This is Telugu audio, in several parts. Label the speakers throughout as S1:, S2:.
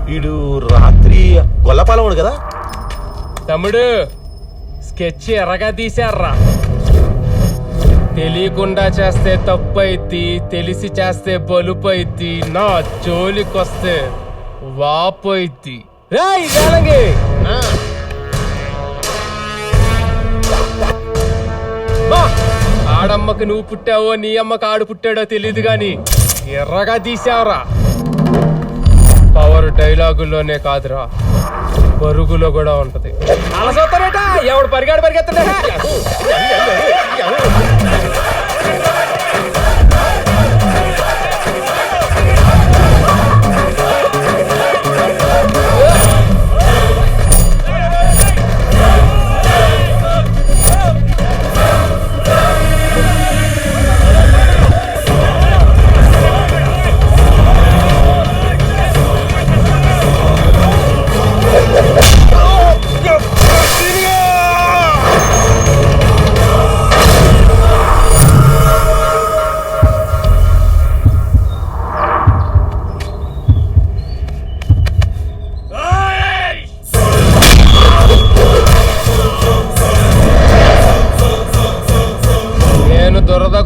S1: వీడు రాత్రి గొల్లపాలవాడు కదా
S2: తమ్ముడు. స్కెచ్ ఎర్రగా తీశారా. తెలియకుండా చేస్తే తప్పు అయిద్ది, తెలిసి చేస్తే బలుపు అయిద్ది, నా జోలికొస్తే వాపు అయిద్ది. రేయ్ వేలంగి, ఆడమ్మకి నువ్వు పుట్టావో నీ అమ్మకి ఆడు పుట్టాడో తెలియదు గాని ఎర్రగా తీసావురా. పవర్ డైలాగుల్లోనే కాదురా, పరుగులో కూడా ఉంటది. అలా చూస్తారేట, ఎవడు పరిగెత్తాడా.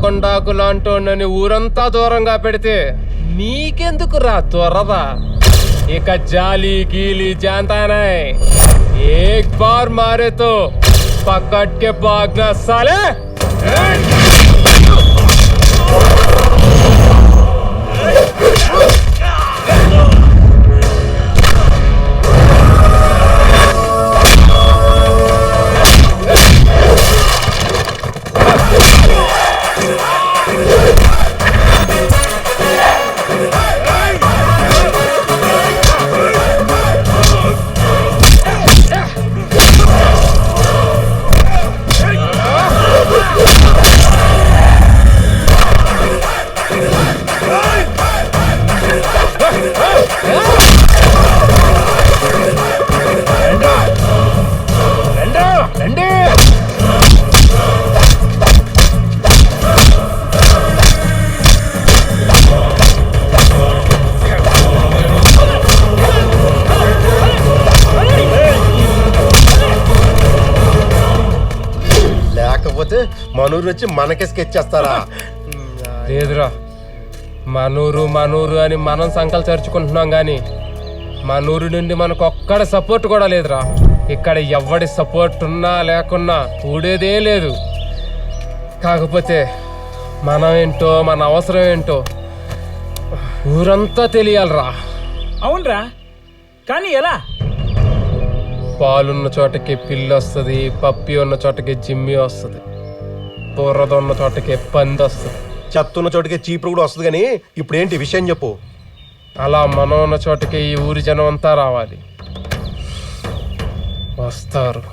S2: కొండాకులాంటోనని ఊరంతా దూరంగా పెడితే నీకెందుకురా త్వరదా. ఇక జాలి గీలి జాంతానై ఏక్ బార్ మారే తో పకడ్ కే భాగ్నా సాలే.
S1: మనూరు వచ్చి మనకే స్కెచ్ చేస్తారా?
S2: లేదురా, మనూరు అని మనం సంకలు చరుచుకుంటున్నాం గాని మనూరు నుండి మనకు ఒక్కడ సపోర్ట్ కూడా లేదురా. ఇక్కడ ఎవడి సపోర్ట్ ఉన్నా లేకున్నా కూడేదే లేదు. కాకపోతే మనం ఏంటో, మన అవసరం ఏంటో ఊరంతా తెలియాలరా.
S3: అవునరా, కానీ ఎలా?
S2: పాలున్న చోటకి పిల్లి వస్తుంది, పప్పి ఉన్న చోటకి జిమ్మి వస్తుంది, బుర్రద ఉన్న చోటకి పంది వస్తుంది,
S1: చెత్త ఉన్న చోటకి చీపురు కూడా వస్తుంది. కానీ ఇప్పుడు ఏంటి విషయం చెప్పు.
S2: అలా మనం ఉన్న చోటకి ఈ ఊరి జనం అంతా రావాలి. వస్తారు.